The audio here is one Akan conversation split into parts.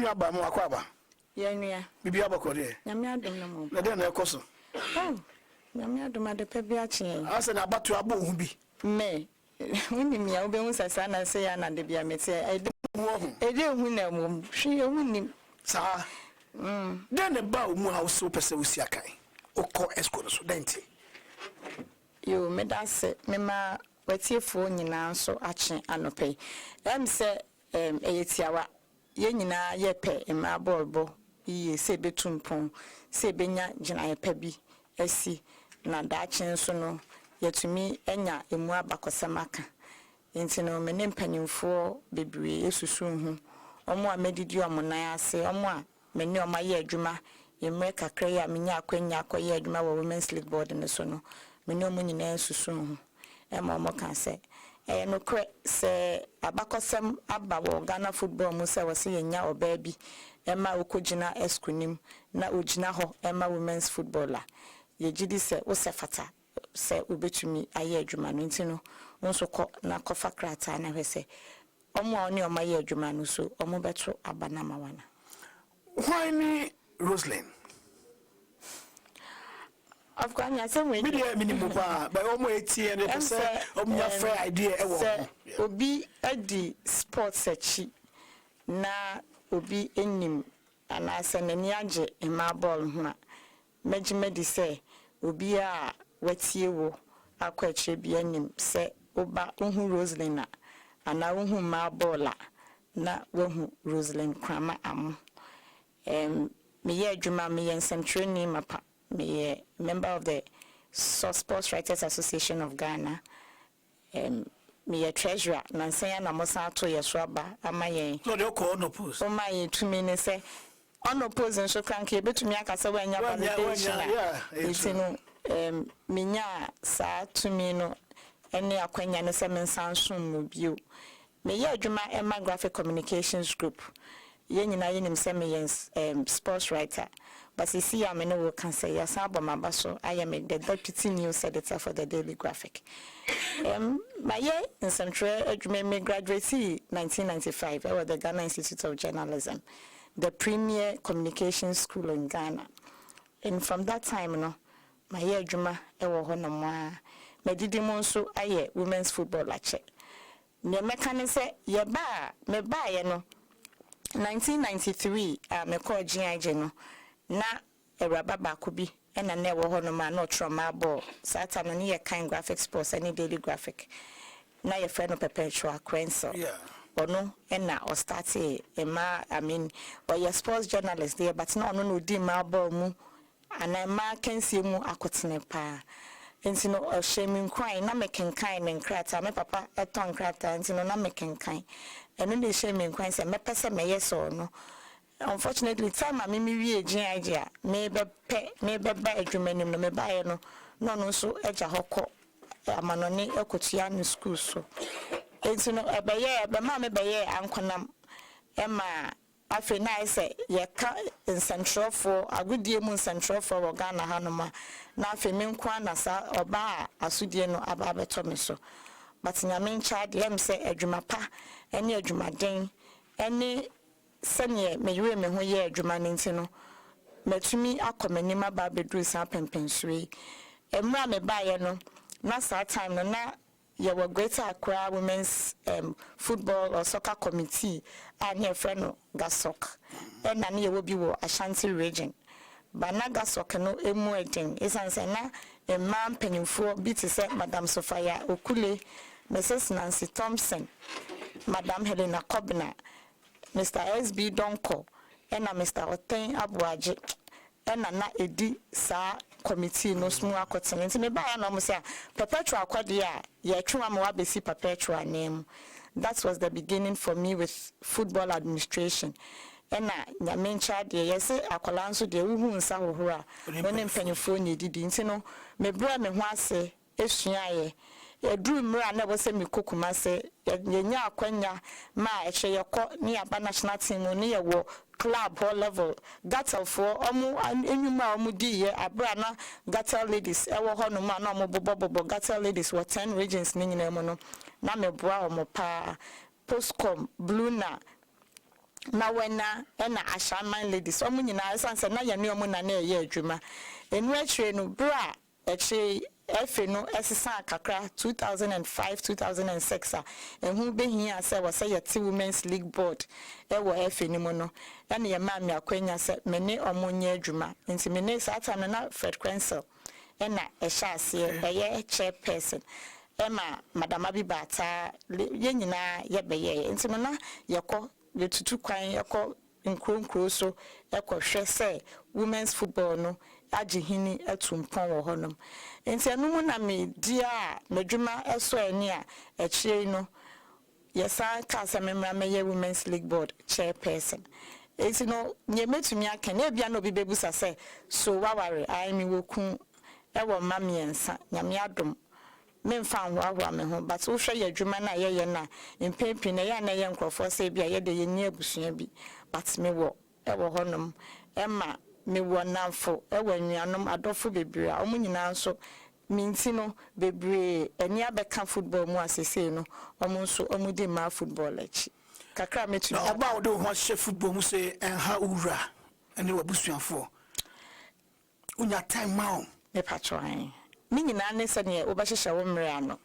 ya ba mu akwaba ya nua bibi abakore nyame adom na mo na de na ekoso nyame adom ade pa bi ache asa na abatu abo hu bi me woni mi a obehu sasa na se ya na de bia mete ede hu na mo hwe hu ni sa de ne ba mu house pese usi akai okọ esco so denti yo me da se me ma watiefo nyina so ache anope se eyetiawa ye nyina ye pe ema bolbo iye se betumpon se benya gina ye pa bi asi na daache so no yetumi enya emu abakosamaka enti no me ne mpanyimfo bebre esusu hu omo a medidi omonan ase omo a me ne oma ye adwuma yemre kakra ya menya akwanya akoye adwuma wo women's league board ne so no me ne omo nyina esusu hu ema omo kan se no kre se abakosem aba wo Ghana football mu se wose yenya oba bi ema okogina eskunim na ogina ho ema women's footballer ye gidi se wo se fata se obetumi aye adwuma no ntino nso ko na kofa krata na hwese omo oni oma ye adwuma no so omo beto abana mawana why ni Rosalind of course ya se we media minimum ba omo etie ne pese omo ya fair idea e wo obi adi sports achi na obi enim ana se nani age ema ball ho a megimedi se obi a watie wo akwache bi anim se oba ohu Rosalind ana ohu ma ball na wohu Rosalind Koramah Amoh me ye adwuma me ye nsem training mapa me ye member of the Sports Writers Association of Ghana me ye treasurer na nsan na mosa to ye so aba ama ye so de ko no post o ma ye tumi ne se ono pose nso kranke betumi akasa wa nya validation itinu minya sa tumi no ene akwanya ne se mensan som mu bio me ye adwuma Emma Graphic Communications Group ye nyina ye nim se me sports writer but see am no we can say yes aboma so I am the deputy news editor for the Daily Graphic my year in central adwuma me graduate 1995 I was the Ghana Institute of Journalism, the premier communication school in Ghana, and from that time no my year adwuma e wo ho no mo me didi mo so aye women's football lecture ne meka ne se ye ba me ba ye no 1993 me call GIJ no na ewraba ba ko bi ena na ewo ho no ma na otroma ball sata no ne kind graphic sports any Daily Graphic na ye friend no perpetual crenso ono ena o start ema or your sports journalist there but na ono no di ma ball mu ana ma kensie mu akotene pa enti no shaming crying na mekenkan ne nkrata me papa eton nkrata enti no na mekenkan eno ne shaming crying say me pese me yes or no unfortunately time me wie GIG a me be ba adwumanim no me ba ye no no so eja hokọ amanone ekotua no school so enti no ebeye be ma me beye ankonam ema afi na say ye ka in central for agudie mu central for Ghana hanoma na afi me nkwa na sa oba asudie no aba beto me so but nyame ncha de em say adwuma pa ene adwuma den ene sanye meywe me ho ye adwuma nti no matumi akomanima ba bedru sa pempensui emra me ba ye no na sa time no na ye were Greater Accra Women's Football or Soccer Committee and your friend Gasok and na ye will be wo Ashanti region but na Gasok no emu eden isan say na a man penifo bi te say Madam Sophia Okule, Mrs. Nancy Thompson, Madam Helena Kobna, Mr. SB Donko and Mr. Oten Abuaje and na edi sa committee no smu akoten nti me ba ya no mo say perpetual kwadia ye twuma mo abesi perpetual name. That was the beginning for me with football administration and na nyame ncha de yes akola nso de wuhu nsa hohora when mpanyefo nyedidi nti no me bra me ho ase esuaye edru mra na bo se me kokuma se yenya akwanya ma ehye yekọ ni aba national team ni ye wo club whole level gatel for omu enyuma omu di ye abra na gatel ladies e wo ho no ma na omu bobo gatel ladies were 10 regions ni nyina mu no na me boa omu pa postcom blue na na wena na ashaman ladies omu nyina sanse na ye ne omu na na ye adwuma enu atire no bra echi efe no esesa kakra 2005 2006 ehu behia se wo se yete women's league board wo efe ni mo no na ye ma me akwanya se me ne omu nya adwuma nti me ne sata no na Fred Quensel na ehya ase ye chairperson ema madam Abibata ye nyina ye beye nti no na yekọ yetutu kwan yekọ nkronkro so yekọ hwe se women's football no agihini atumpon wo honom nti anu na me dia medwuma eso ani a echire no yesa ka se memra meye women's league board chairperson nti no nye metumi aka na bia no bibebusa se so waware ai mi woku ewo mamiensa nyame adom memfa hwa me ho but wo hwe ye adwuma na ye na impempi na ya na ye nkrofo se bia ye de ye ni abusua bi but me wo ewo honom ema me wo namfo ewo nuanom adofo bebre a omu nyina nso minti no bebre ani abeka football mu asese no omu nso omu de ma football achi kakra metu na oba wo de ho hye football mu se enha ura ene wabusuafo unya time ma me patron ni nyina ne se ne obahyehyɛ wo mmere ano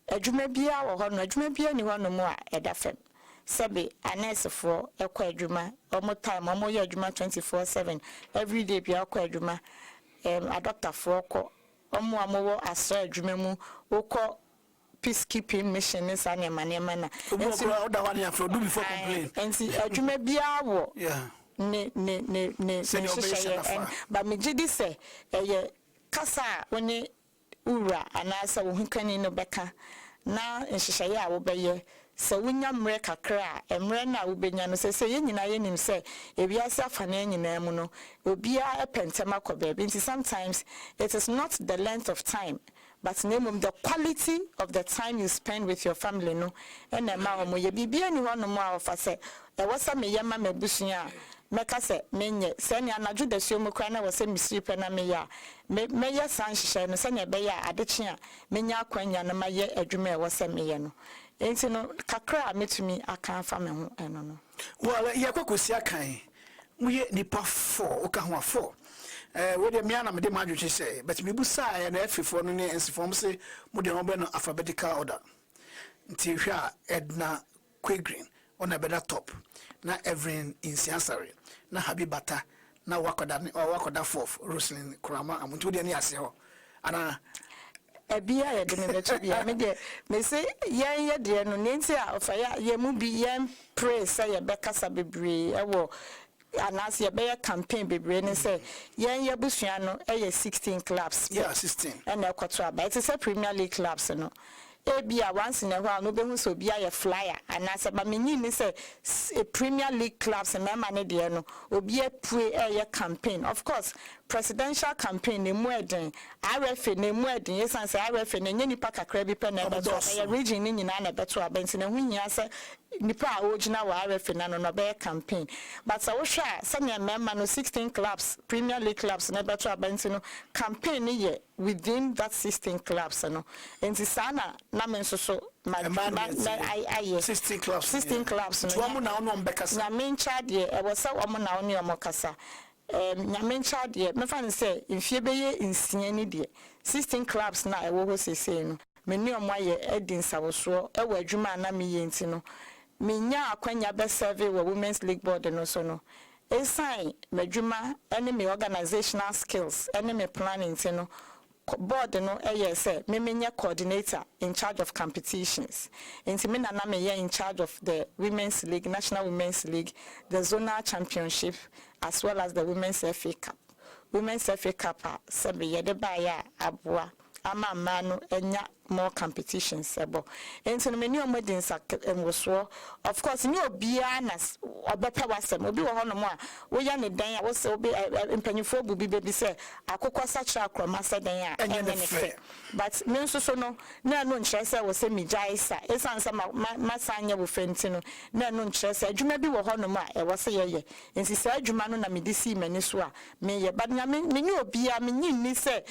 adwuma bia wo hɔ no adwuma bia ni hɔ no mu a edafem sebe anesefo ekɔ adwuma omo time omo yɛ adwuma 24/7 every day bia akɔ adwuma adoptafo kɔ omo amowo asra adwuma mu wokɔ peacekeeping mission is an emanema na ensi adwuma bia wo ne ba me gidi se eye kasa woni ura anasa wo hukani no beka na nhyehyeye a wo beye se wonya mre kakra emre na wo benya no se ye nyina ye nim se ebiasa afa na nyina mu no obia epentema ko bebe nti sometimes it is not the length of time but the quality of the time you spend with your family no and ma omo ye bibia ni ho no mo a ofa se e wosa me ye ma mabusua meka se menye se ne anadwo da suo mu kwa na wose misiripe na me ya me ye san hyehyɛ no se ne be ya adeche a menya akwanya na ma ye adwuma e wose me ye no enti no kakra metumi aka fa me ho eno no well ye kwakosi akan mu ye nipa 4 oka ho 4 we de me ana me de madwetwe say but me busa na afifo no ne ensifo say mu de ho be no alphabetical order nti hwa Edna Quagreen ona beda top na Evelyn Insiansare na Habibata na wakoda fourth Rosalind Koramah amuntu de ne ase ho ana ebia ye de me beto bia me de me say yen ye de no nti a ofa ya ye mu bi yen pray say ye bekasa bebre ewo anas ye be campaign bebre ne say yen ye busua no 16 clubs 16 and ekoto aba it is a Premier League clubs no ebia once in a while no be hu so bia ye flyer anas ba menyi ni say a Premier League clubs and member ne de no obi pray ye campaign of course presidential campaign ne mueden RFA ne mueden yesan say RFA ne nyani pa kakra bi pe na beto ya region ni nyina na beto abenti ne hu nyia say nipa a ogina wa RFA na no be campaign but so hwa say ne member no 16 clubs Premier League clubs na beto abenti no campaign ni ye within that 16 clubs no enti sana na men so I 16 clubs 16 clubs no omo na ono mbekasa na men chade e wo say omo na ono omokasa nyamencha de me fa say mfie beye nsia ni de 16 clubs na ewo ho sese no me ni omo aye edinsawoso ewo adwuma na me ye nti no me nya akwanya be serve wo women's league board no so no esan madwuma ene me organizational skills ene me planning nti no board no say me menya coordinator in charge of competitions nti me na me ye in charge of the women's league national women's league the zonal championship as well as the women's FA Cup. Women's FA Cup sebe yede ba ya aboa ama manu enya more competitions sebo. Enti no meni omodi nsa enwoso of course ni obia na obepa wasem obi wo hono mo a wo ya ne dan a wo se obi empanyifo bubi bebi se akokwa sacha akroma se dan a enye ne fe but me nso so no na no nkyere se wo se mijaisa esansa ma sanya wo fenti no na no nkyere se adwuma bi wo hono mo a e wo se yeye enti se adwuma no na me disi mani so a me ye but nya me ni obia me nyi ni se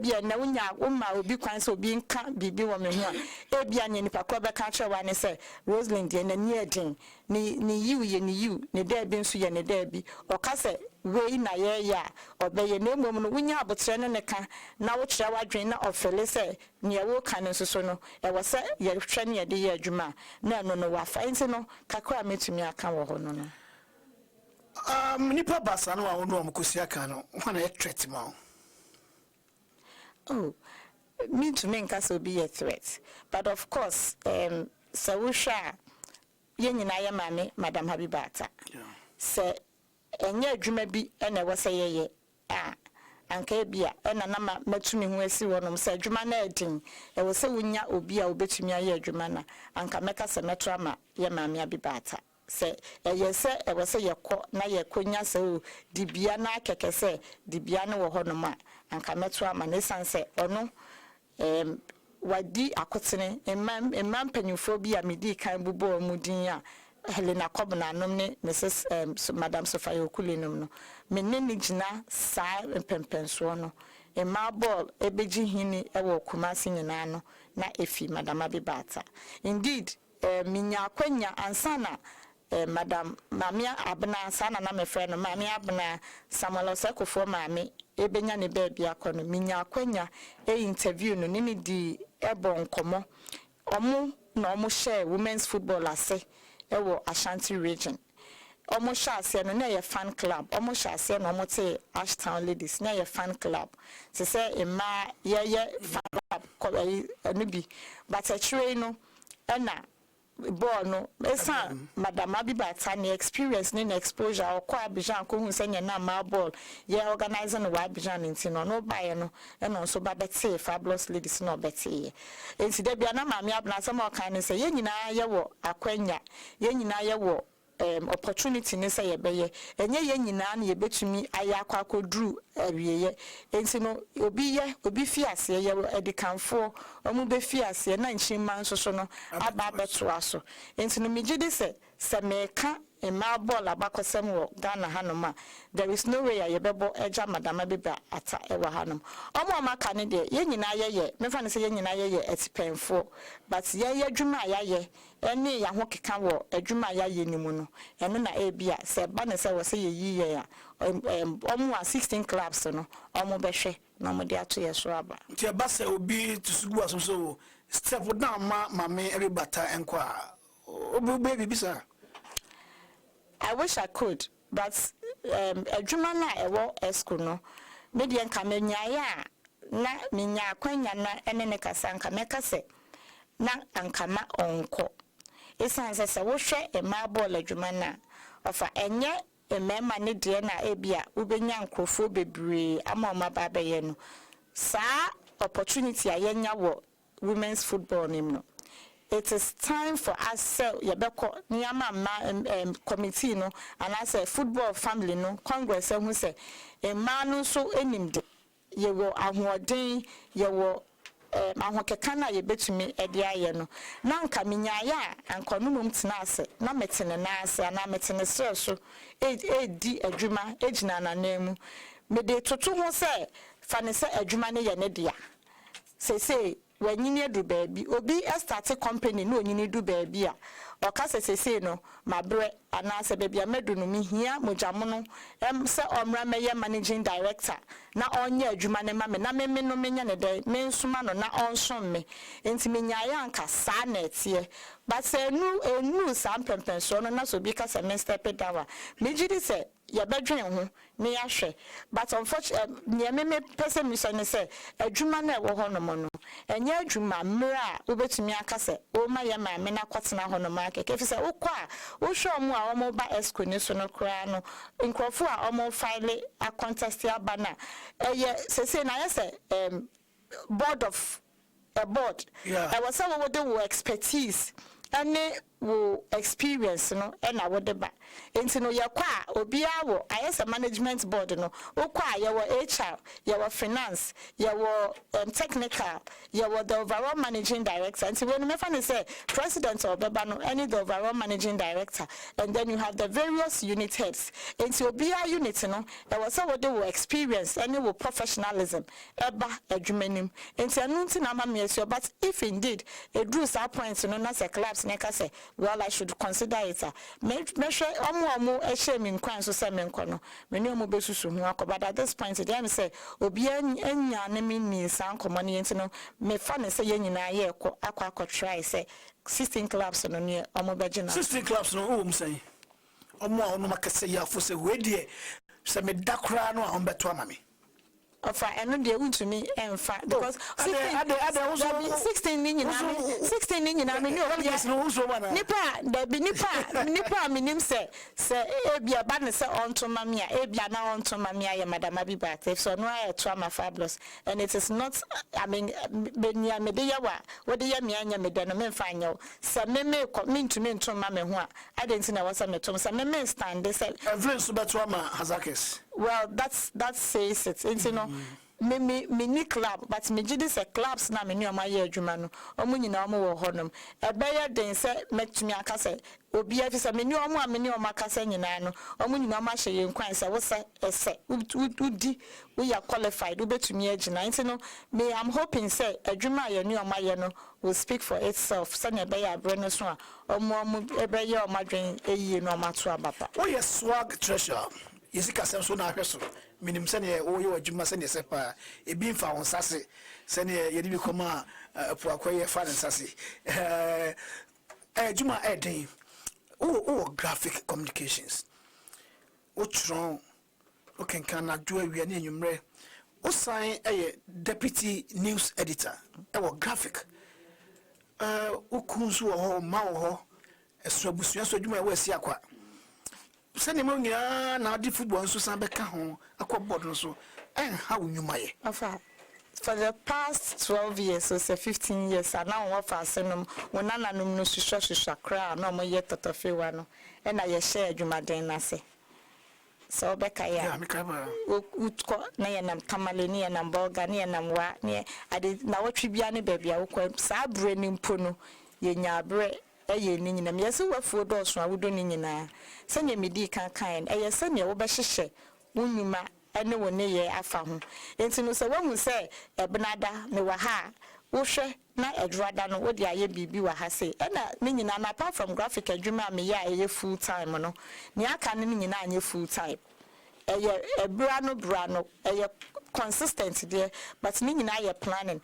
bia na wonya wo ma obi kwan se obi nka bibi wo me ho a ebia nye nipa ko be ka kire wa ne say Rosalind de na ni edin ni yiw ye ni yiw ne da bi nso ye ne da bi o ka say we na ye ya obeye na emom no wunya abotre ne ka na wo kire wadwen na ofele say ne wo ka ne nso so no e wo say ye hwe ne ye de ye adwuma na no wa fa nti no kakra metumi aka wo ho no nipa basa no wa wo no mkosi aka no ho na ye threat ma oh me to me nka be a threat but of course so we sha ye nyina ye mame madam Habibata se enye adwuma bi na wo say ye anka bia na na matumi ho asi wonom se adwuma na edin e wo se wonya obi a obetumi aye adwuma na anka meka se metro ama ye mame Habibata se ye se e wo se ye kɔ na ye konya se o dibia na keke se dibia ne wo honom a anka metro ama ne sanse ono wadi akotene emam panyufo bi a medi kan bubo mudin a Helena Kobna nom ne Mrs Madam Sofia Okulinum no menni ni gina saa pempenso no ema ball ebeji hini e wo Kumasi nyina no na efi Madam Habibata indeed minya kwanya ansana Madam Mamia Abna sana na me friend Mamia Abna Samuel Osekofo mami ebenya ne baby akono minya kwanya interview no ni di ebon komo omo na omo share women's football ase ewo Ashanti region omo share ase no na ye fan club omo share ase no omo te Ashtown ladies na ye fan club se say emma ye fan club ko no bi but actually no na ball no esa Madam Habibata ne experience ne exposure okọ Abidjan ko hu senya na ma ball ye organize no wa Abidjan ntino no bae no e no so ba bete fabulous ladies no bete enti da bia na maami abna asem okan ne se ye nyina ye wo akwanya ye nyina ye wo opportunity ne say yebeye enye ye nyina na ye betumi aya akwakodru awieye enti no obi fi ase ye edikanfo omu be fi ase na nchimma nso so no aba beto aso enti no megide se meka ema ball abakosem wo Ghana hanoma there is no way ye bebo eja Madam Habibata ata ewa hanom omo maka ne de ye nyina ye mefa ne se ye nyina ye etipenfo but ye adwuma ye ene ya ho keka wo adwuma ye ni mu no eno na ebia se ba ne se wo se ye yiye ya omo 16 clubs no omo behwe na omo de ato ye so aba ti ba se obi tusugu asoso step down mame Habibata enko obi baby bisa I wish I could, but adwuma na ewo esku no media nka menyaaya na menya kwanya na ene ne kasa nka mekase na ankama onko esanse se wo hwe ema ball adwuma na ofa enye emema ne de na ebia ubenya nkrofo bebre ama oma baba ye no saa opportunity ayenya wo women's football nim no. It is time for us say yebeko niyama committee no and I say football family no congress who say emma no so enimde yewo ahoden yewo ahokeka na yebetumi ede aye no na nka minyaya anka no mum tena ase na metene na ase na metene so di adwuma ejina nanemu me de toto ho say fa ne say adwuma ne ye ne dia say when you do baby obi start company no nyini do baby a okase sese no mabre anase baby amedu no mihia mojamo no se omra meye managing director na onye adwuma ne ma me na me no menya ne de me nsuma no na onsom me enti menya ya nka sa na etie but se enu sam pempenso no na so bi ka semester pedawa mejidi se yebedwen ho me yahwe but unfortunately me person mi so ne se adwuma na ewo ho no mo no enye adwuma mra obetumi akase o ma ye ma me na kwotena ho no ma keke fi se ukwa wo hwe omo a omo ba esco ni so no kra no nkrofo a omo file a contest ya bana eye se na yese board of a board I was some of the expertise and wo experience no e na wo de ba enti no ye kwa obi awo ayesa management board no wo kwa ye wo HR ye wo finance ye wo technical ye wo the overall managing director enti when me fan say president or beba no any the overall managing director and then you have the various unit heads enti obi a unit no e wo say wo de wo experience any wo professionalism eba adwumanim enti anu nti na ma me asio but if indeed a drew sa point no na say clubs na ka say well I should consider it me hwe omo ehye me nkwan so say me nko no me ne omo besusu hu akoba at this point they am say obi anya na me ni san komo ne enti no me fa ne say yenyina ye akọ try say 16 clubs no ne omo beje na 16 clubs no o say omo no makase ya fo say we de say me dakra no a on beto amame ofa eno de untumi emfa because 16 ninyi na me ni o nipa minim se ebia ba ne se ontoma me a ebia na ontoma me a madam bi back so no I to am fabulous and it is not I mean benia me de yawa wo de ya me anya me de no me mfa anya se me ntumi ntoma me ho a adenti na wasa me tom se me stand se every so beto am hazakes. Well, that says it. You know, me club, but me jidi se clubs na me ni o ma ye adwuma no. Omo nyina omo wo honom. Ebeye den se metumi aka se obi afi se me ni omo a me ni o ma kasa nyina no. Omo nyina o ma hye ye nkwan se wo se ese udi we are qualified we betumi agina. You know, me I'm hoping say adwuma ye ni o ma ye no will speak for itself. Se na ebeye abre no so a omo ebeye o ma dwen eyi no ma to ababa. Oh yes, swag treasure. Yesika senso na ahweso minim se ne wo ye wadwuma se ne se pa e bi mfa won sase se ne ye bi koma po akoye fa ne sase adwuma eden o graphic communications o tron o kenkan na do awia ne anwumre o sign deputy news editor wo graphic o kunzu wo ma wo eso abusua so adwuma wo asi akwa sani mo nyina na di football so san beka ho akobod no so how nyumaye afa for the past 12 years so say 15 years and now what for senum wona nanum no hwehwehwehwa kra na mo ye totofewa no e na ye share adwumaden na se so beka ya utko na ye nam tamale ni ye nam bolga ni ye nam wa ni ade na wotwe bia ne babia wokọ sa abre ni mpo no ye nya abre eye ni nyina me yesi wafuo do so awodo ni nyina senya medi kan eye senya wo be hyehye wonwuma ene woni ye afa ho enti no se wahu se ebnada me wa ha wo hwe na edwada no wo de aye bibi wa ha se ena ni nyina na apart from graphic adwuma me ya eye full time no ni aka ni nyina anye full time eye bra no eye consistent there but ni nyina ye planning.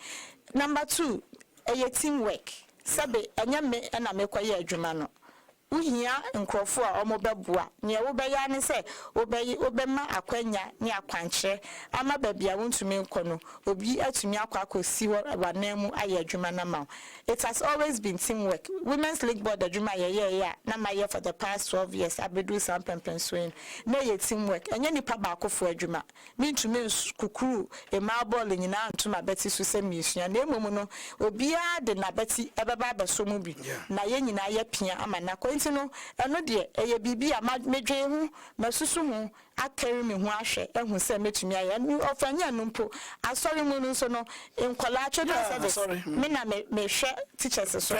Number 2 eye teamwork sabe anya me na mekwaye adwuma no uhia nkrofo a omo beboa ne wo beya ne se obema akwanya ne akwankyere ama babia wontumi nko no obi atumi akwakosi wanemu aye adwuma na ma. It has always been teamwork. Women's League board adwuma ye na ma ye for the past 12 years abedu sam pempenswen na ye teamwork enya nipa ba akofo adwuma mintumi kukuru e ma ball nyina ntuma beti so se misua na emom no obi a de na beti ebeba beso mu bi na ye nyina ye pia ama na no eno de eye bibi a medwe hu masusu hu akari me hu ahwe ehu se metumi aye ofanya no mpo asori mu no so no enkola chodo service me na me hwe teachers so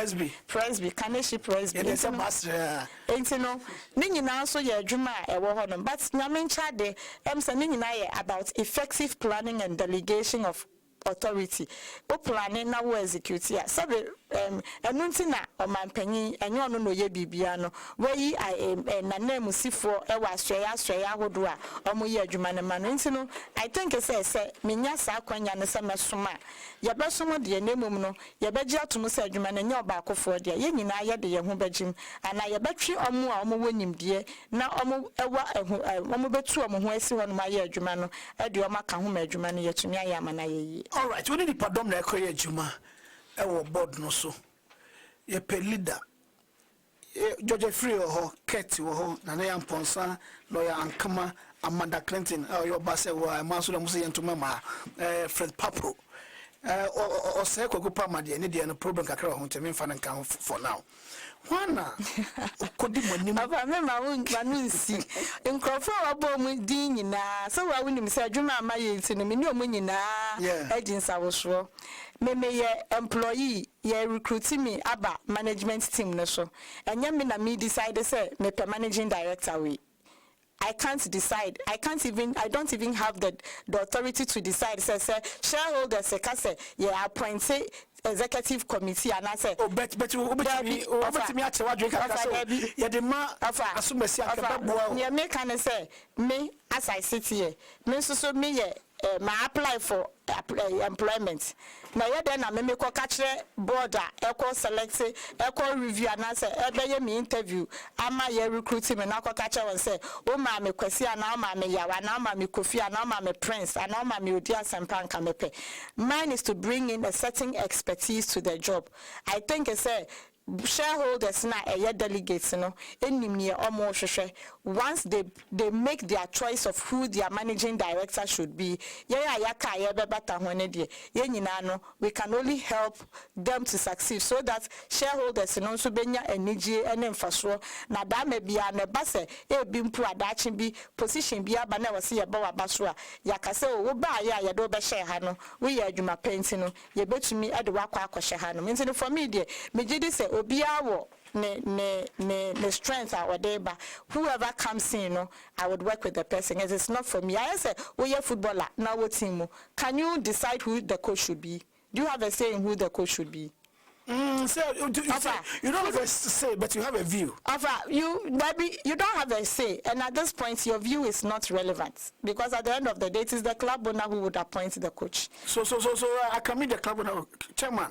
presby kaneshi presby enti no ni nyina so ye adwuma ewo ho no but nyame ncha de se ni nyina ye about effective planning and delegation of authority o planning na wo execute ya sabe enunti na omampanyin enye ono no ye bibia no weyi na namusifo e wa aswea hodo a omo ye adwuma ne ma no nti no I think say menya sa kwanya ne se mesoma ye besomo de nemum no ye beji atom se adwuma ne nya oba akofo de ye nyina ye de ye ho begim ana ye betwe omo a omo wonimdie na omo ewa omo betu omo ho asi hono ma ye adwuma no e de omo ka ho ma adwuma no ye tumi aye amana ye. All right, we need the pardon na ekoye adwuma ewo board no so ye pe leader George Free ho Keti ho na na yamponsa lawyer Ankama Amanda Clinton your boss wa maso da musa yentuma ma Fred Papo or say Kogupa Madi and Indian problem kakra home to me for now. Juana could be when you have my own see. In Crawford, a bomb with Dean, so I wouldn't say Juma my in a minimum, agents I was sure. May employee, ye recruiting me, Abba, management team, no so. And Yamina me decided, say, make a managing director we. I can't decide. I don't even have the authority to decide. Say shareholders say yeah appoint executive committee and I say oh but me at what drink yeah the man assume say yeah me can say me as I sit here me so me my apply for employment na ye den na me ko catch board e ko select e ko review and say e be me interview ama ye recruit me na ko catch won say o ma me kwasi na o ma me yawa na o ma me kofi na o ma me prince and o ma me odi asempa nka me pe. Mine is to bring in a certain expertise to the job. I think it's a shareholders na delegates no enimie omo hwehwe once they make their choice of who their managing director should be yaka ye bebata ho ne de ye nyina no we can only help them to succeed so that shareholders no so benya anigye ene mfaso na da ma bia na ba se e bi mpu adachi bi position bi aba na wose ye ba wa baso a yaka se wo ba ya ye do be share ha no we ye adwuma penti no ye betumi ade wakọ akọhye ha no nti for me de me gidi se obiawo ne strength or whatever. Whoever comes in, I would work with the person. As it's not for me. I say, we are footballer. Now what team? Can you decide who the coach should be? Do you have a say in who the coach should be? So you don't have a say, but you have a view. You don't have a say, and at this point, your view is not relevant because at the end of the day, it is the club owner who would appoint the coach. So I can meet the club owner, chairman.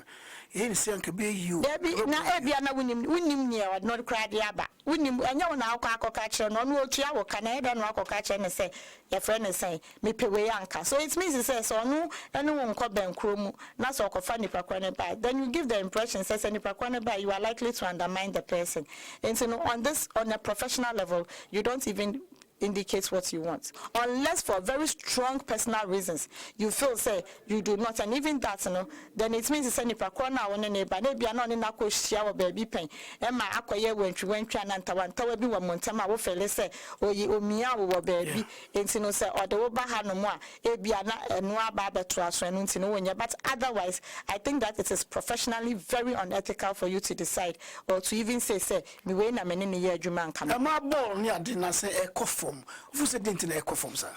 He say can be you. Na na wunim near or not cry the aba. Wunim anya na akọ catcher no no tua wo Canada no akọ catcher ne say your friend is saying me pe we anka. So it means he says so no eno won ko benkro mu na so okofa nipa kwane ba. Then you give the impression says nipa kwane ba you are likely to undermine the person. And so on a professional level you don't even indicates what you want unless for very strong personal reasons you feel say you do not, and even that then it means it's any pakona one neighbor na bia no ne na ko hia wo baby pen e ma akoye wantwi na ntawa bi wo montama wo fele say oyi omia wo baby enti no say ode wo ba ha no mo a e bia na eno aba beto aso eno enti no wonya. But otherwise I think that it is professionally very unethical for you to decide or to even say me we na me ne ye adwuma nka am ma ball ni ade na say e kof who said didn't echo from sir?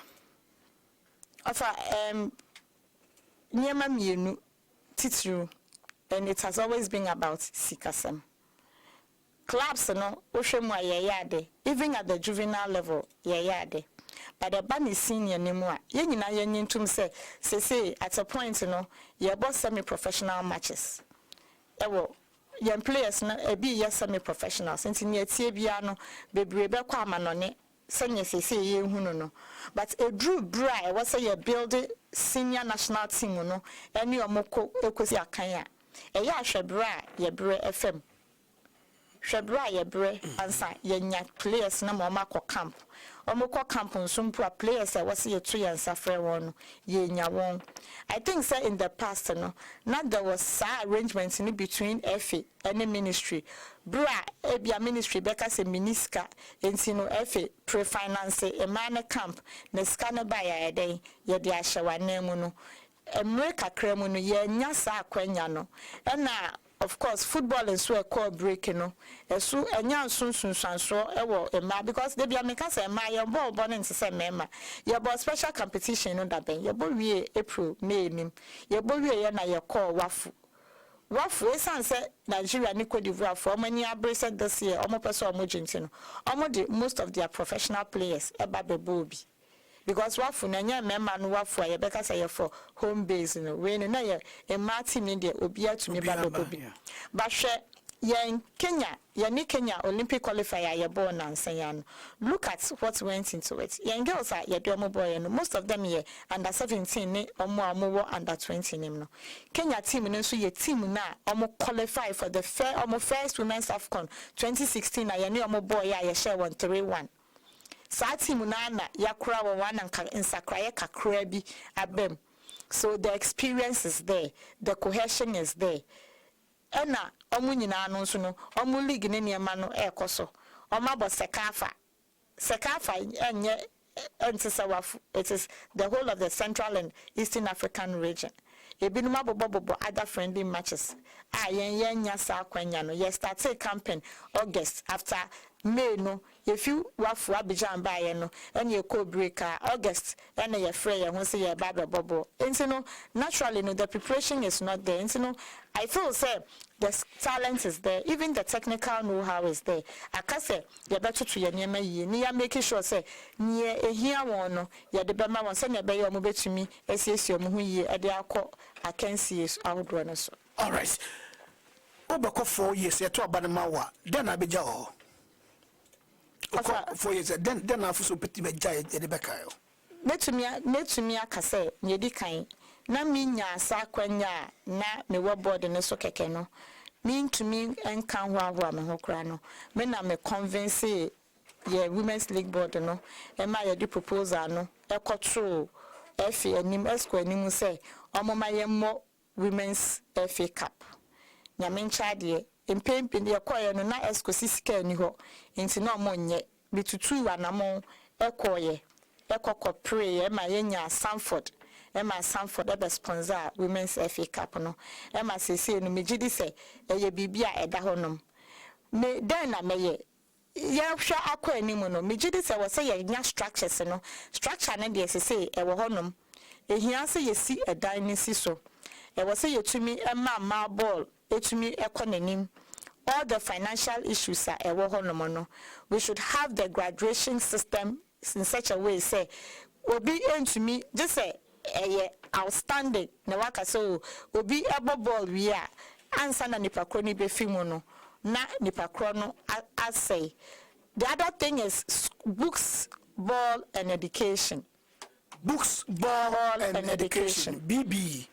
Nyema mienu titru, and it has always been about sikasem. Clubs no oshemu yade, even at the juvenile level yade. But the ban is senior anymore. Ye nyina ye nyintum say at a point ye both semi-professional matches. Ewo young players no e bi ye semi-professional since near tie bia no bebrebe kwa amanone senior say ye hunu no. But a drew dry was say you build senior national team no any omoko ekosi akanya e ya hwebra ye bre fm hwebra ye bre ansa ye nya players na mo makọ camp omoko camp nsumpu players was say to yan safre won ye nya won. I think say in the past not there was arrangements in between FA and the ministry. Bra ebia ministry beka se miniska enti FA pre-finance a man camp ne scanner by ya den ye de ahyewa na mu no emre kakra mu no ye nya sa akwanya no na of course football is so a core break so enya sunsunsanso ewo ema because they be ameka say ema your ball born say mema your ball special competition no da ben your ball we April May nim your ball we na your call wafu esan say Nigeria ni Cote d'Ivoire for many abraced this year omo person omo jinti no omo the most of their professional players eba bebo bi because wafu na nya memma no wafu aye beka say for home base we no na ye ema team ni de obi atumi ba bebo bi ba hwe yen Kenya Olympic qualifier ye born nansan. Look at what went into it. Yen girls are ye do mo boy no most of them ye under 17 ne omo under 20 nim no. Kenya team no so ye team na omo qualify for the first women's AFCON 2016 na ye ne omo boy ye share 1-3-1. Sa team na yakura one and insakra ye kakra bi abem. So the experience is there, the cohesion is there. Ena omu nyina no so no omu league ne niema no ekoso oma bo sekafa enye entisawafu. It is the whole of the Central and Eastern African region. Ebinum abobobo other friendly matches. Yen sa kwanya no. Yes, start a campaign August after May no. If you wafu Abidjan by no, and you co breaker August, and you free and say your baba bobo. And so no, naturally no, the preparation is not there. And so no, I feel say the talent is there, even the technical know-how is there. I can say you better to your name ye making sure say near a here one no, ya the bema one send your baby or move to me, as yes, your muhi at the alcohol. I can see is outrunners. All right. Over 4 years, you're to Abanamawa, then I be jaw. 4 years, then I so pretty bad giant at the Bacao. Let to me, I can say, near the kind. Na minya sa kwanya na me wo board ne so keke no mean to me enka ho me ho kra no me na me convince ye women's league board no e ma ye di proposal no e kotro FA anim esco anim say omoma ye mo women's FA cup nya me ncha de empempe de koye no na esco sisika ni ho nti na omonye bitutu anamo ekoye ekoko pray e ma ye nya Sanford Emma Sanford ebe sponsor women's FA Cup no Emma sese no megidi se eye bibia eda honom me den na meye ye hwa akwa animu no megidi se wo se ye nya structures no structure na de sese e wo honom ehia se ye si edan ni si so e wo se ye tumi ma ball etumi ekonanim all the financial issues are e wo honom no we should have the graduation system in such a way say obi entumi just say outstanding na waka so obi ebo ball we are ansa na nipa kro ni be fimu no na nipa kro no say the other thing is books ball and education and education BBE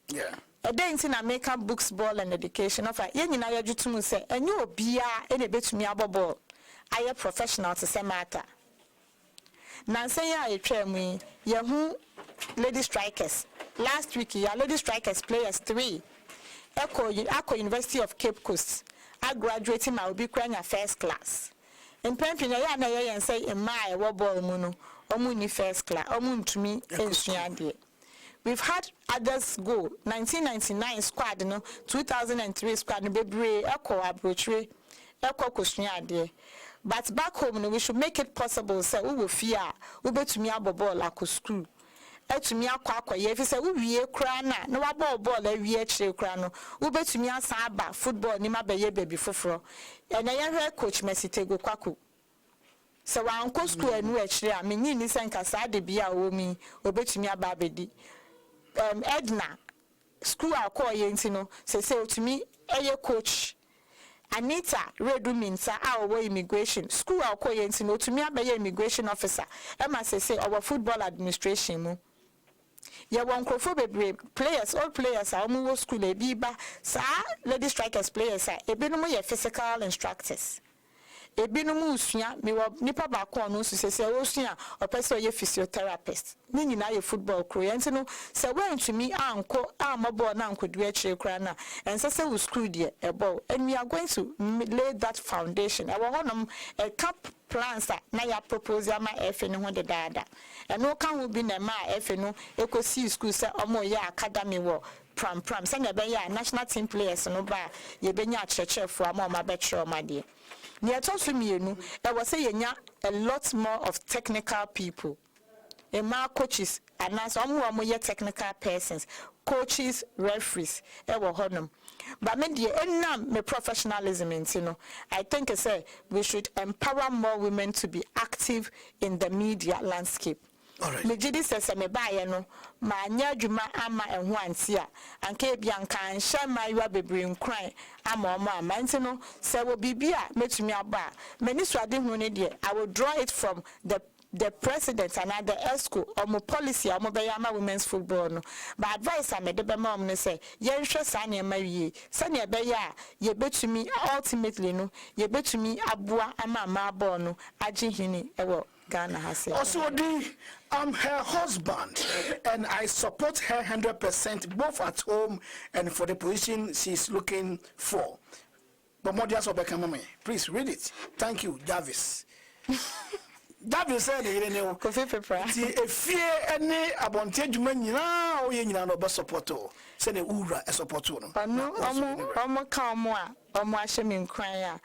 yeah then na make up books ball and education of ye nyina ya jutumu say enye obia ene betumi aboball aye professional to say matter Nancy ya etwemu yehu lady strikers last week ya lady strikers players 3 Echo University of Cape Coast I graduating my obi kwanya first class in pempin ya na ye say in my wo ball mu no omu ni first class omu ntumi ensuade we've had others go 1999 squad no 2003 squad no bebre Echo abrochire Echo kosuade. But back home, we should make it possible. Say we will fear. We bet to me about ball like school. To me akwa ye. If you say we krana, no ball every krano. We bet to me asaba football ni mabe baby foforo. And I hear coach Messi tego kwaku. So I uncle school and we actually I mean ni senka sa de bia o mi. We bet to me ababedi. Edna school akwa ye ntino. Say to me coach. Anita redu minsa our immigration school akoye no to me abeye immigration officer Emma say our football administration mu ye won krofo bebre players all players are mu school e biba sa lady strikers players ebinom ye physical instructors ebinom usua me nipa ba ko no so say osua opese ye physiotherapist ni nyina ye football crew enti no say when to me anko amabo na ankodu a kire kra na ense say we school there ebo and we are going to lay that foundation e wo honom a cap plans na ya propose ama efe ne ho de dada and no kan wo bi na ma efe no ekosi school say omo ye academy wo pram say na be ya national team players no ba ye benya chechefo ama ma be chiro ma de near to me, I was saying a lot more of technical people. And my coaches and now some more technical persons, coaches, referees, honum. But me professionalism I think I say we should empower more women to be active in the media landscape. Alright. Me jidi sese me baye no ma anya adwuma ama eho anti a anka bia nka nhye ma yiwa bebre nkran ama omo ama nti no se wo bibia metumi aba mani so ade hu ne de I will draw it from the the president and the ESCO omo policy omo be yama women's football no but advice I made be mom no say yen hwe sa na ma wie sa na be ya ye betumi ultimately no ye betumi aboa ama ball no agi hini ewo Ghana has also I'm her husband and I support her 100% both at home and for the position she's looking for. But more just please read it. Thank you, Jarvis. Jarvis said, you know, if you any advantage man, you know, you know, no support. Send a ura a support. No, omo ashemi cry.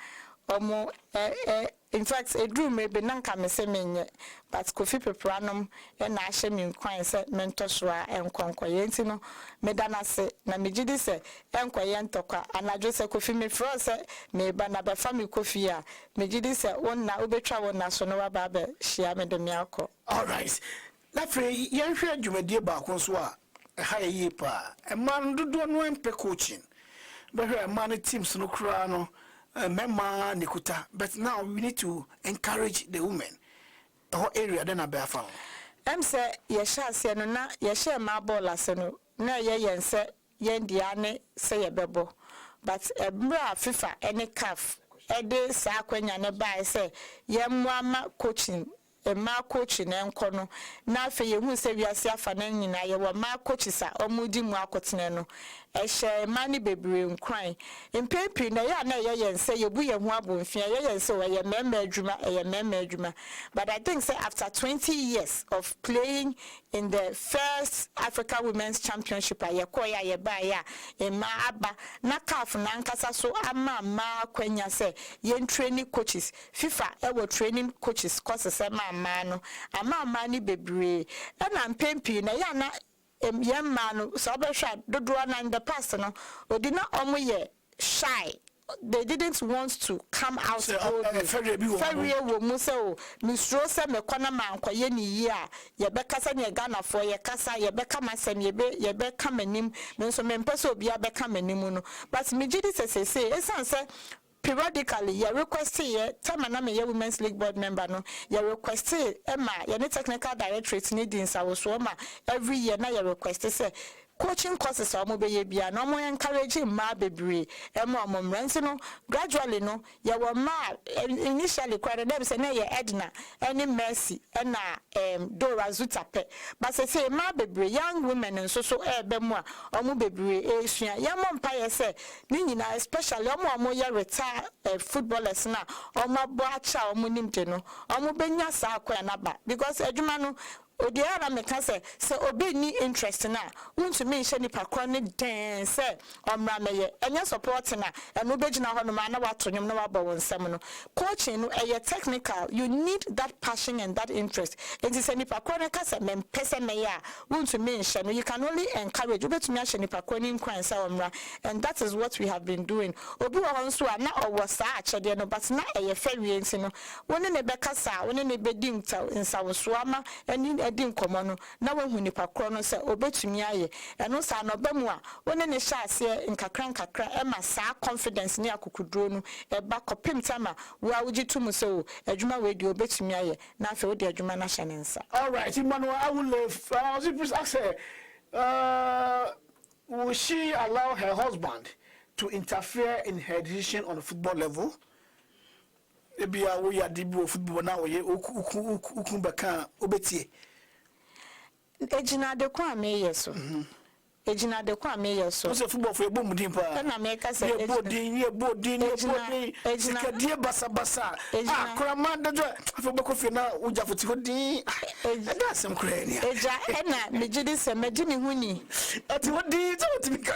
In fact, a dream may be nanka me se menye, but Kofi Pepranum and ashemi cry said mentosra and conquayenti no, medana se, na mijidi se, and quayentoka, and I just say Kofi me froze, me banaba family Kofia, mijidi se, one na ubetra one national babe, she ame de miako. All right. Lafre, yan share you dear Bakonswa, a high yepa, a man do no empe coaching, but a man teams no crano. Mema Nikuta, but now we need to encourage the women. The whole area then I found. Say yesha se no na yesha ma ball aseno na yen say yen diane say bebo. But bra FIFA any CAF e de sa kwanya ne ba say yemwa coaching ma coaching enko no na afa ye hu se wiase afa na nyina ye wo ma coaches a omudi mu akotene no e hye mani bebre nkran empepi na ya na ye nse ye bu ye hu abonfia ye nse wo ye memma adwuma but I think say after 20 years of playing in the first Africa Women's Championship ye koya ye ba ya e ma aba na CAF na nkasa so ama ma kwanya say ye training coaches FIFA e wo training coaches courses mano ama ni bebre na mpempi na ya na yemma no so obehwa dodo na in the past no odi na omo ye shy. They didn't want to come out very wo mu se o misro se me kona manko ye ni yi a ye be kasa ne Ghana for ye kasa ye be kama sem ye be kama nim me so me mpese obi a be kama nim no but me gidi se esan se periodically you request here time na me women's league board member no you request Emma you technical directorate needing so ma every year na you request say coaching courses are mobile bia no more encouraging ma bebre Emma momrensi no gradually no you were ma initially quite them say na ye Edna any Mercy na Dora Zutape but say ma bebre young women and so ebe mu a omo bebre esua ya mo mpa say ni nyina especially omo ye retire footballers na omo bo acha omo nimte no omo benya sa akwa na ba because adwuma no Odiara meka se obi ni interest na won't me hye nipa kwan ne den se omra meye enya support na eno begina ho no ma na watonyom na wabo wonsem no coaching no technical you need that passion and that interest and se nipa kwan ka se me pese me ya won't me hye no you can only encourage obetumi hye nipa kwan ni kwan se omra and that is what we have been doing obi wo nso a na owo sa achede no but na fawie nti no woni ne bekasa woni ne bedi nsawoso ama eni din komono na wahu nipa kro no se obetumi aye eno sa no bamu a woni ne hya ase nkakra e ma sa confidence ne akukuduro no e ba kopim tama wo awugitum se o adwuma we di obetumi aye na afa wo di adwuma na hya nensa. All right, Emmanuel, I will ask her, will she allow her husband to interfere in her decision on the football level? Maybe we are deep football now. Ukumbaka obetie. Ejina de kwa me yeso. Ejina de kwa me yeso. What's football for a boom dimpa? Na me ka say ye bodin. Ejina die basa. Koramah da for bokofi na uja foti hodin. Ada sem krania. Eja na me gidi se medi me huni. Ati hodin to me ka.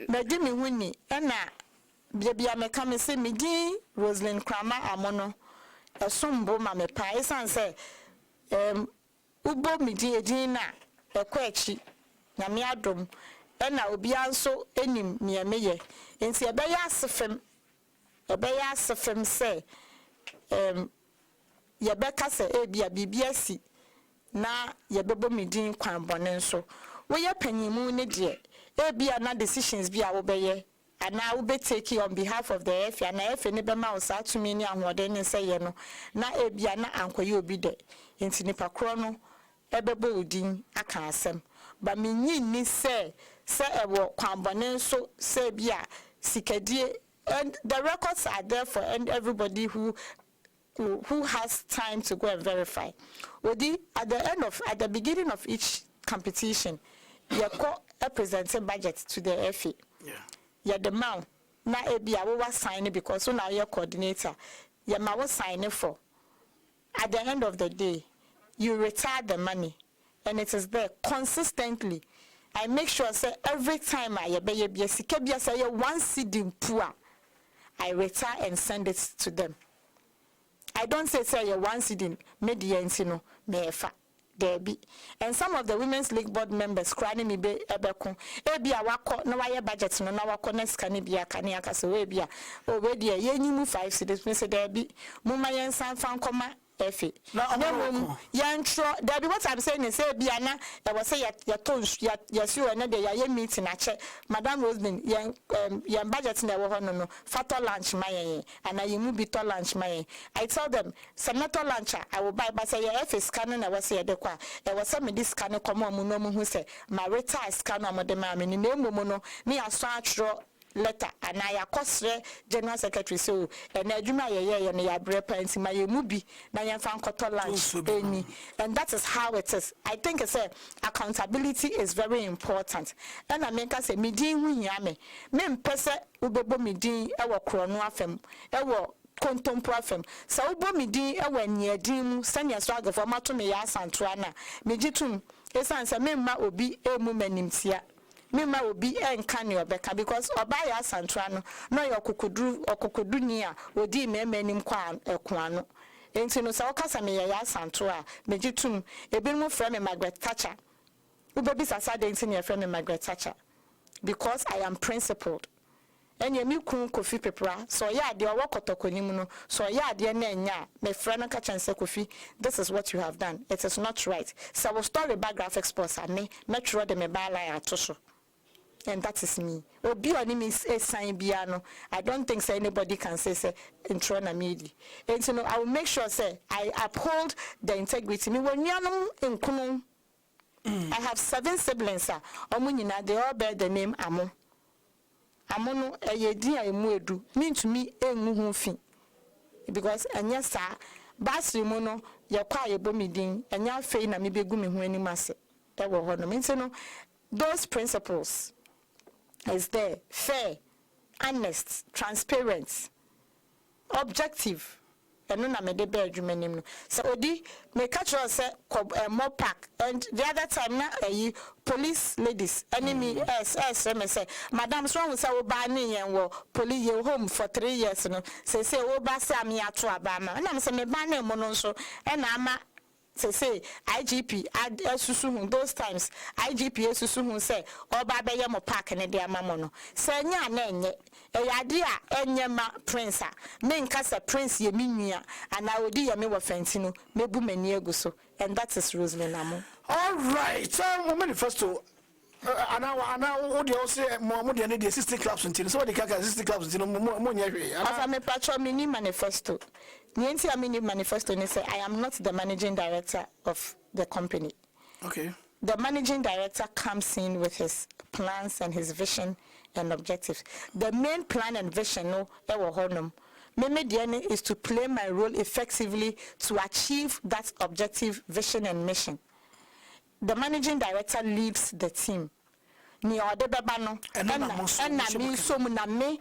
Medi me huni. Na bia me ka me se medi Rosalind Koramah Amoh no. Esombo ma me pa esan se ubo midi edin na ekwachi na me adom na obi anso enim me meye enti ebeya asefem se yebeka se ebia bibiasi na yebebo midin kwan bone nso wo ye panyimu ne de ebia na decisions bia wo beye and now be taking on behalf of the F and F and Nebema was out to me and what then say no na ebiana anko you be there into nipa chrono ebebo din aka asem but me ni say ewo kwambone so say bia sikadie and the records are there for everybody who has time to go and verify. Odi at the beginning of each competition, you call a presenting budget to the FA. Yeah, the amount na ebi awo sign it because so now your coordinator. Yeah, ma was sign it for. At the end of the day, you retire the money, and it is there consistently. I make sure say every time I say one CD poor, I retire and send it to them. I don't say you one CD media no mefa there be. And some of the Women's League board members crying me be ebeko ebi awako na waye budget no na wako next kan bia kan aka so we bia o we dia ye nyimu 5 cedis me say there be muma yen san fan koma efe na yantro there be what I'm saying is say bia na e was say ya tons ya si o na de ya ye meeting ache Madam Rosalind yen budget na wo hono no fator lunch mayen and I mu bitter lunch mayen. I tell them senator lunch I will buy but say ya efe scan na was say de kwa e was say me this scan come on mu no mu hu say my retire scan no de ma me ni nemu mu no me aso atro letter and I akosre general secretary so and adwuma ye na ya bre panti ma ye mu bi na ye fan koto lunch eni and that is how it is. I think it's accountability is very important and I make us say me din hu hia me mpese ubebo me din e wo krono afem e wo kontompo afem sa ubo me din e wo aniadin mu sanya so agafo mato me ya asantoa na me gitum esan se me ma obi emu manimtia Mima will be encan your becca because Obaya Santrano, no your okukudu near, would deem a menim quan a quano. Ain't no Saukasame Santua, Mejitum, a bit more friend Margaret Thatcher. Ubabis aside ain't in your friend Margaret Thatcher because I am principled. And your new coffee paper, so ya dear Wakotokonimuno, so ya dear Nenya, my friend catch and say coffee. This is what you have done. It is not right. So I will story about graphics post and me, metro de me by line at and that is me. Obi oni me sign biano. I don't think say anybody can say intro na medi. And so I will make sure say I uphold the integrity. Me when you in kunu. I have 7 siblings. Omunyina they all bear the name Amoh. Amoh no eyedi emu edu. Mean to me engu hu fi. Because anya sa basri mo no ye kwa ye bomi din anya fei na me begu me hu anim ase. E wo ho no. Mean say no those principles is there fair, honest, transparent, objective. And no na me de be adwuma no. So odi me catch us say more pack and the other time na police ladies enemy me say madam so say wo ba ni yen wo police ye home for 3 years no say wo ba say am ya to aba ma na me say me ba na mo no so e na ama say IGP asusu those times IGP asusu hu say oba be ye mo park ne de ama mo no say nya na enye eyade a enye ma prince a me nka say prince ye minua and I odi ye me wo fanti no mebu mani aguso and that is Rosalind Amoh. All right, so manifesto ana o de o say mo de ne de 60 clubs until so de kaka 60 clubs until mo nya hwe afa me patro mini manifesto nienti amini manifesto ne say I am not the managing director of the company. Okay, the managing director comes in with his plans and his vision and objectives. The main plan and vision no ewo honum me is to play my role effectively to achieve that objective, vision and mission. The managing director leads the team. Ni odebeba no and me so me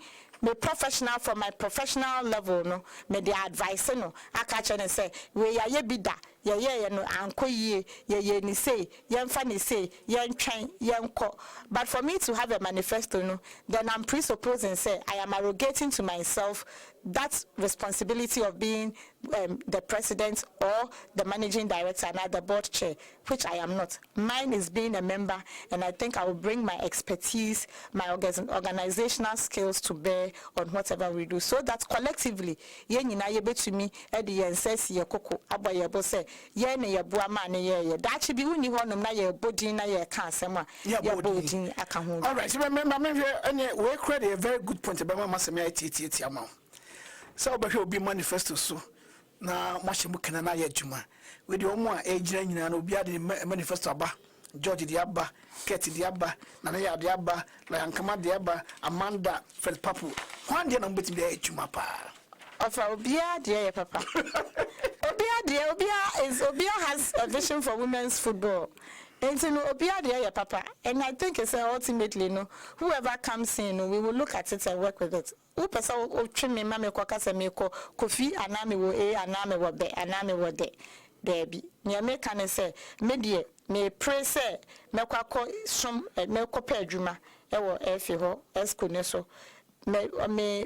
professional from my professional level no me the advice no aka che ne say we ya ye bida ye no anko ye ni say ye mfa ni say ye ntwen ye nko. But for me to have a manifesto no, then I'm presupposing say I am arrogating to myself that responsibility of being the president or the managing director and the board chair, which I am not. Mine is being a member, and I think I will bring my expertise, my organizational skills to bear on whatever we do, so that collectively, ye nyina ye betumi e de yenses ye koko aboyebo say ye na ye boa ma na ye da chi bi uni honom na ye bodin na ye ka asem a ye bodin aka ho. All right, so remember me we create a very good point about my masemi iti amount. So be obi manifesto so na mahye kana na ye adwuma. We the omo a ejira nyina na obi ade manifesto aba. George Diaba, Katie Diaba, Nanaya Diaba, Layankama Diaba, Amanda Felpapu. One day I'm betting the Chumapa. Of Obia, dear papa. Obia has a vision for women's football. And so Obia, dear papa. And I think it's ultimately whoever comes in, we will look at it and work with it. Upasa o trim mammy quackers and meko, Kofi, Anami wo Anami wo be, Anami wo de. Debbie, near me can say, Media. Me pray say me kwako som me kopa adwuma e wo efi ho esco so me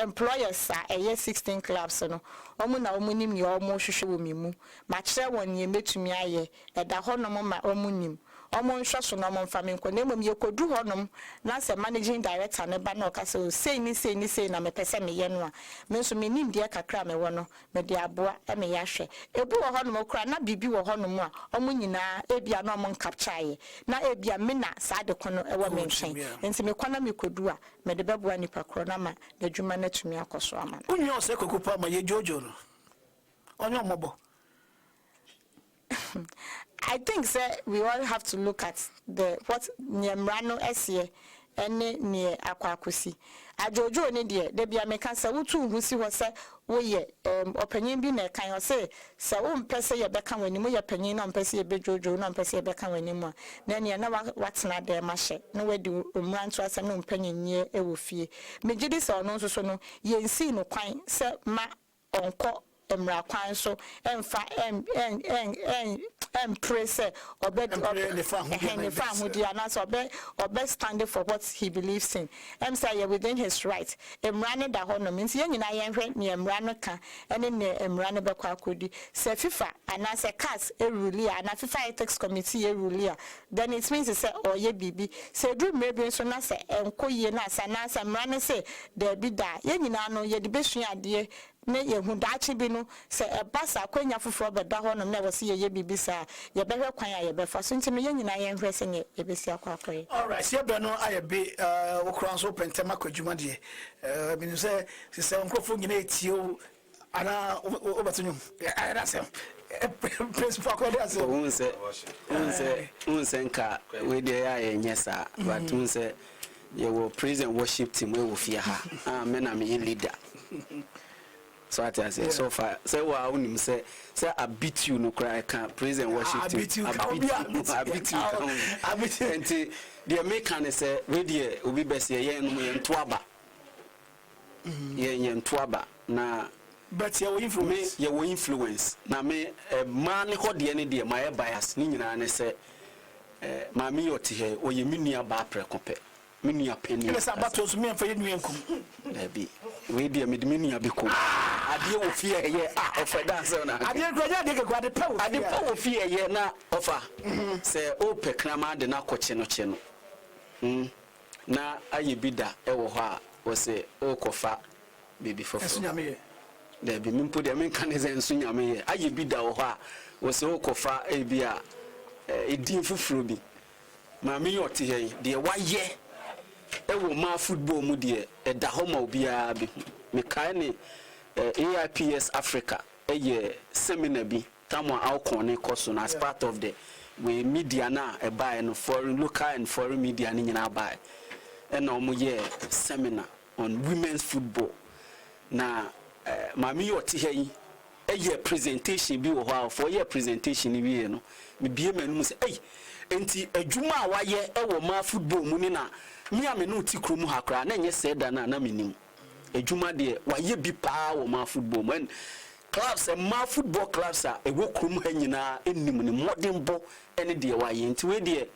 employers are 16 clubs no omo na omo nim ye omo hwehwe wo mimu ma kire won ye metumi aye e da ho no ma omo nim omo nhwe so no omo mfa me nko na emom ye kodu ho no na se managing director ne ba na okase say na me pese me ye no a me so me nim de kakra me wo no me de aboa e me ya hwe ebu wo ho no kra na bibi wo ho no a omo nyina ebia na omo capture ye na ebia me na sa de kono e wo me ntwen enti me kwana me kodu a me de beboa ni pakro na ma de dwuma na tumi akoso ama unyo ose kokopa ma ye jojo no onyo mobo. I think we all have to look at what Nyamrano SE and near Aquacusi. I jojo ni dear, there be a mecansa who see what say, we opinion be a kind of say, so pesa your beckham when you opinion on Pessia Bejojo, non Pessia beckham anymore. Then you know what's not there, Mashe. No way do run to us and no opinion near a woofy. Majidis or no so no, ye see no quine, sir, ma on court. Emra kwan so emfa praise or bet the farm dia na so be stand for what he believes in say within his right emra ne da ho no means ye nyina ye hwe ne emra no ka ene ne emra ne be kwa kodi se FIFA and se CAS e rule na FIFA ethics committee e rule then it means say or ye bibi se do maybe so na se enko ye na sa emra ne say there be da ye nyina no ye de besua ade ne ye hu daachi bi no se basa kwanya foforo be da ho no na wo se ye bibisa ye behwe kwan ya ye befa so ntimi ye nyina ye hwe se ne ye besi akwakoye. All right, se be no aye be wo kran so pentema kwadwuma de bi se se nkrofo nyina etio ana obatunyu ana se principal ko de ase unse nka we de ya ye nyesa but unse ye wo praise and worship team we wo fia ha me na me leader. So I say so far say wow unim say I beat you no cry can praise and worship I beat you and the American say we there obi best ye no ye ntoaba ye ntoaba na but your influence na me man ho de ne de my bias ni nyina ne say ma me yoti he o ye menua ba prekope menua penny ene sa batos me amfa ye nuenkum be we dey medimenia be ko ade wo fie ye ofa dance na ade groja de ko ade pa wo fie ye na ofa se o pe krama de na koche no che no na aye bida e wo ho a wo se o kofa baby fofo ensunyame ye de bi mimpo de men kan ze ensunyame ye aye bida wo ho a wo se o kofa e bi a edin foforo bi ma me yote he de wa ye ewo ma football mu de da ho ma obia bi me kai ne AIPS Africa seminar bi tamwa alcon koso na as part of the we media na buy no foreign local and foreign media ni nyina buy and omo ye seminar on women's football na mami yoti he presentation bi wo ho for ye presentation ni wi no me bie manu se enti adwuma a waye ewo ma football mu ni na me amenu ti krom ha kra na nye se da na menim adwuma de waye bi pa wo ma football man clubs and ma football clubs a ewo krom ha nyina enim ni modern ball ene de waye enti we de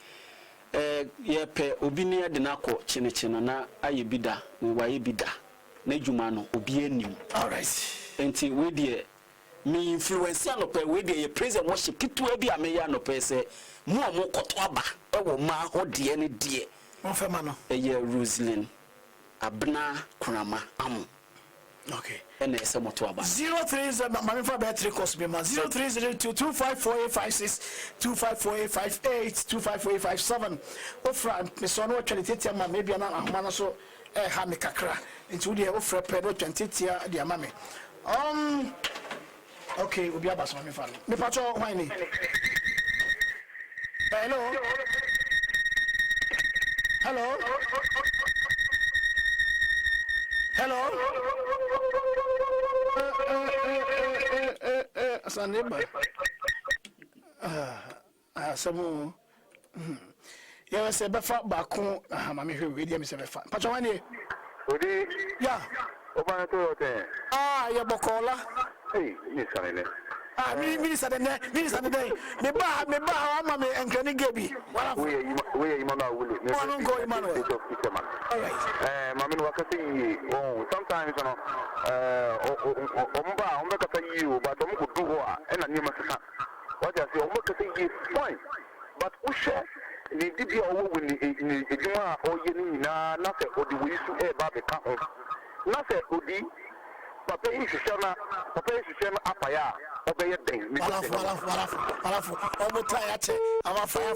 ye pe obi ne de na ko chenecheno na aye bi da we waye bi da na adwuma no obi enim. All right, enti we de me influence no pe we de ye praise and worship kitu e bi ameya no pe se mo koto aba e wo ma ho de ne de on fema no Rosalind abna Koramah Amoh Okay. And there's some to about 030 Mamifa battery cost me 03022548562548558 25485 ofra me so no tweletitia ma maybe na ahoma so ha me kakra nti wo de ofra pedo tweletitia de ama me okay obi abaso Mamifa me pacho hwan ni hello hello hello Saneba. Some. Yeah, I said, Beffa Bacon, Mammy, who read him, said, Patawani. Yeah. You're Bocola. Hey, Miss Sunday. Minister the day. Me ba, mammy, and Granny Gabby. We will go, Emmanuel. All right. Mammy, what I see, sometimes, you, but don't go to war, and I never what I say, almost fine. But we share the DB over when the Juma or Yenina, nothing, or the way to a baby count. Nothing, Udi, Papa is Shana, Papa is Shana Apaya, obey a thing. Over tired, I'm a fire,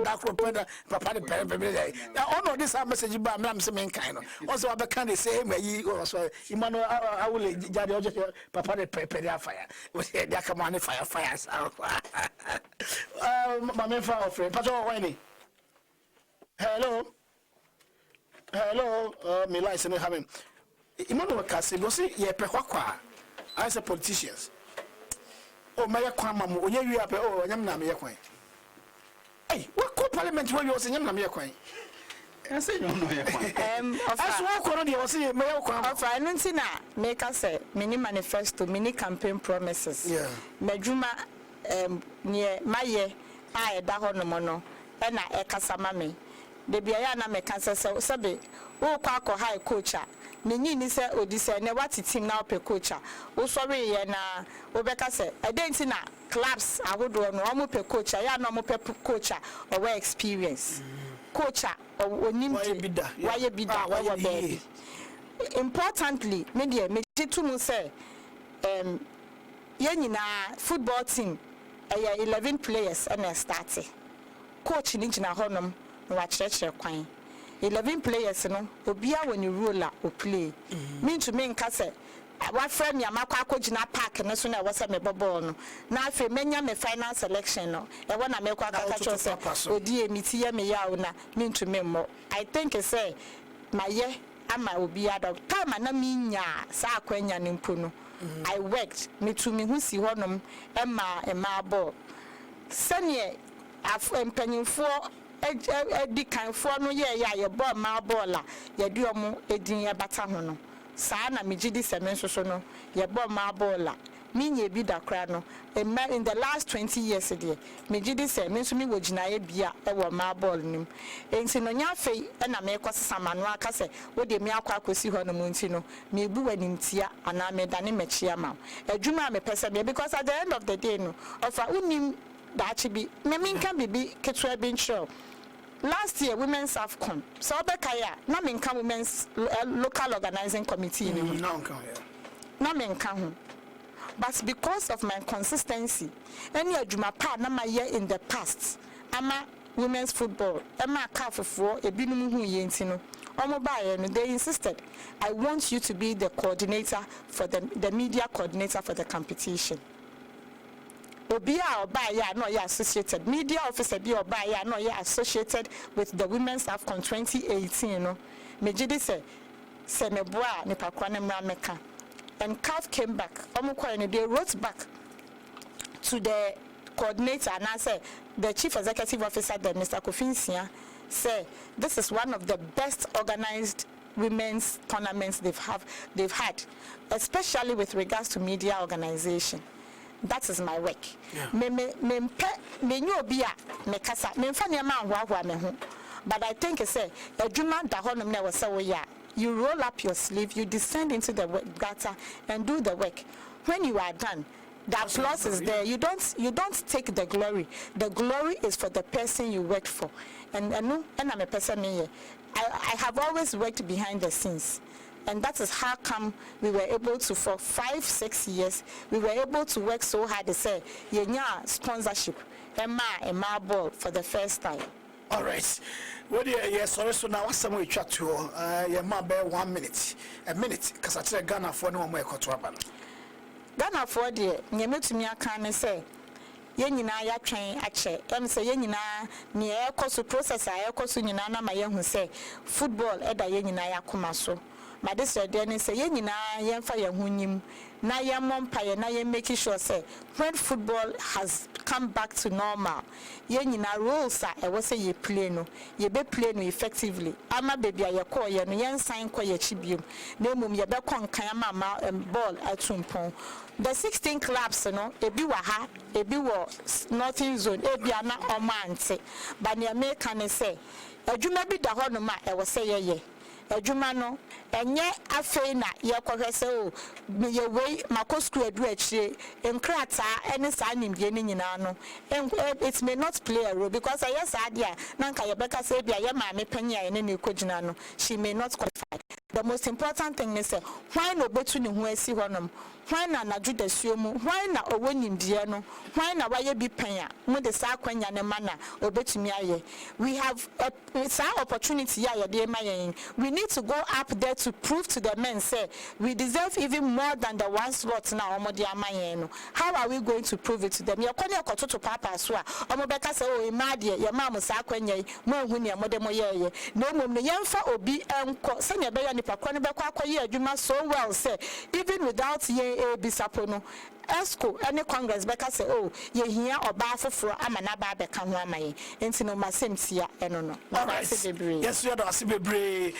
that will put Papa the Perry. Now, all this message by Mam Semen kind. Also, I can say, where you also, Emmanuel, I will judge Papa the Perry fire. Was here, there come on fires. My friend, Pato Winnie. Hello, me license having. Emmanuel Cassie, was it? Yeah, Pekwa, as a politicians. Oh, my Kwama, you are oh, Yamna Yakwain. Hey, what co parliament were you was in Yamna Yakwain? I say, no, as walk on the Ossie, Mayo Kwama. Financing, make us a mini manifesto, mini campaign promises. Yeah. Medjuma, near my year, I Dahonomono, and I Casamame. The Biana make us a sabi, oh, Quaco high coacher. Nini say odise ne what team now pe coach o sorry ye na obeka say I don't na clubs ahodo no omo pe coach ya na omo pe coach or we experience coach onim why bida why baby importantly media me to mu say ye nyina football team 11 players and start coach ni gina honom no wa kire kwan 11 players no obia when you rule or play mean to me nkase what friend ya makwa akogina park no so na wasa me bobol no na afi menya me final selection no e wona me kwa kaka chose odi emiti ya me ya una mean to me mo I think say maye ama obia do time na me nya sa akwanya ne mpo no I worked me to me hu si honom ema ball senior empanyimfo edi kanfo no ye ball ma ball a ye di omo edin ye bata ho no saa na megidi semen so no ye ball ma ball a minye bi da kra no in the last 20 years there megidi semen so mi wogina ye bia e wo ma ball nim enti no nya fei e na me kwasa manu aka se wo de me akwa akosi ho no munti no me bu wanim tia ana me dane mechia ma adwuma me pese me because at the end of the day no ofa unim that be me can be ketwa bin show. Last year women's AFCON so obekaya na me can women's local organizing committee na me can ho but because of my consistency any adwuma pa na my year in the past ama women's football ama kafofo ebinum hu ye ntino omo bae no they insisted I want you to be the coordinator for the media coordinator for the competition. Obia Obaya no ya associated media officer bi Obaya no ya associated with the women's AFCON 2018 no mejidi se meboa ne pakwa ne mra meka and CAF came back they wrote back to the coordinator and I said the chief executive officer the Mr. Kofinsia say this is one of the best organized women's tournaments they've had especially with regards to media organization. That is my work. Me nyo bia me kasa me mfa ne ma ahwa me ho but I think say adwuma da honom na wose wo ya you roll up your sleeve you descend into the gutter and do the work. When you are done the applause is there. You don't take the glory is for the person you worked for and I'm a person me I have always worked behind the scenes And that is how come we were able to, for 5-6 years, we were able to work so hard to say, yenya sponsorship, Emma ball for the first time. All right. Well, yes, sorry, so now what's some way chat to your mom bear 1 minute, a minute, because I tell Ghana for no more contraband. Ghana for dear, you met me, I can say. Yenina ya train ache say yenina ni e koso process a e koso nyina na ma ye hu say football e da yenina ya koma so ma this day say yenina ye mfa ye hu nyim na ye mompa ye na ye make sure say when football has come back to normal yenina rules a e wo say ye play no ye be play no effectively ama baby a ye call ye no ye nsan kwa ye chibium na mum ye be kon kan ma ball atumpon. The 16 clubs, ebi wa ha, ebi wa northern zone, ebi ana omante. But ni America ne say, ejuma bi da ho no ma e wo say ye. Ejuma no, enye afei na ye kwahwe say o, ye wei mako school edu achire, enkrata ene sa nimdie ni nyina no. It may not play a role because I yes adia, na nka ye beka say bia ye ma me panya ene ne kogina no, she may not qualify. The most important thing is why no betu ni hu asi honom. Why na juda suomu, why na owo nimdie no, why na waye bi panya, mu de sa kwanya ne mana obetumi aye. We have it's our opportunity ya ye ma yen. We need to go up there to prove to the men say we deserve even more than the one slot na omo de ama yen no. How are we going to prove it to them? Ye kwani okototo papa so a omo beka say o imade ye ma mo sa kwanya mo hu ne mo de mo ye na mom ne yemfa obi enko se ne be ya nipa kwani be kwa akoye adwuma so well say even without ye bisapo no esco any congress beka say oh ye hia oba foforo ama na ba beka ho amaye enti no masemtia eno no. Yes, you are the Asibebre.